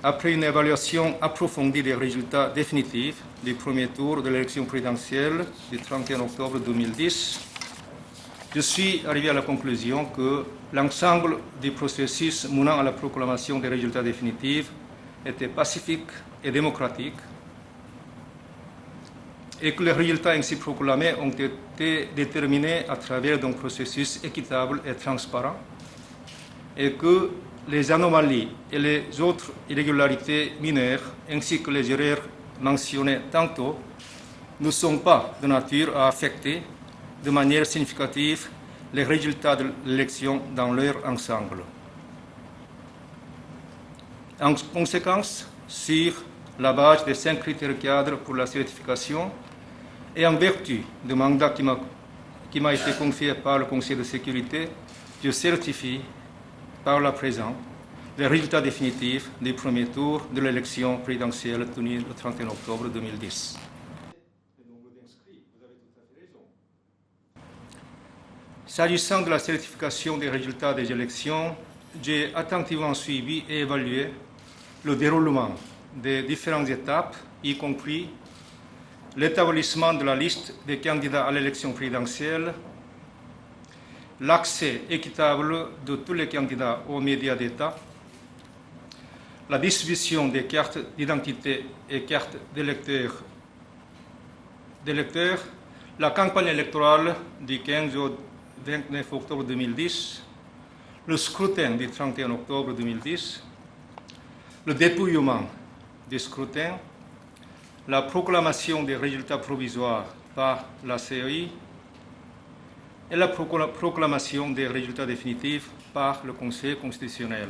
Après une évaluation approfondie des résultats définitifs du premier tour de l'élection présidentielle du 31 octobre 2010, je suis arrivé à la conclusion que l'ensemble du processus menant à la proclamation des résultats définitifs était pacifique et démocratique et que les résultats ainsi proclamés ont été déterminés à travers un processus équitable et transparent et que les anomalies et les autres irrégularités mineures ainsi que les erreurs mentionnées tantôt ne sont pas de nature à affecter de manière significative les résultats de l'élection dans leur ensemble. En conséquence, sur la base des 5 critères cadres pour la certification et en vertu du mandat qui m'a été confié par le Conseil de sécurité, je certifie par la présente les résultats définitifs du premier tour de l'élection présidentielle tenue le 31 octobre 2010. S'agissant de la certification des résultats des élections, j'ai attentivement suivi et évalué le déroulement des différentes étapes, y compris l'établissement de la liste des candidats à l'élection présidentielle, l'accès équitable de tous les candidats aux médias d'État, la distribution des cartes d'identité et cartes d'électeurs, la campagne électorale du 15 au 29 octobre 2010, le scrutin du 31 octobre 2010, le dépouillement du scrutin, la proclamation des résultats provisoires par la CEI et la proclamation des résultats définitifs par le Conseil constitutionnel.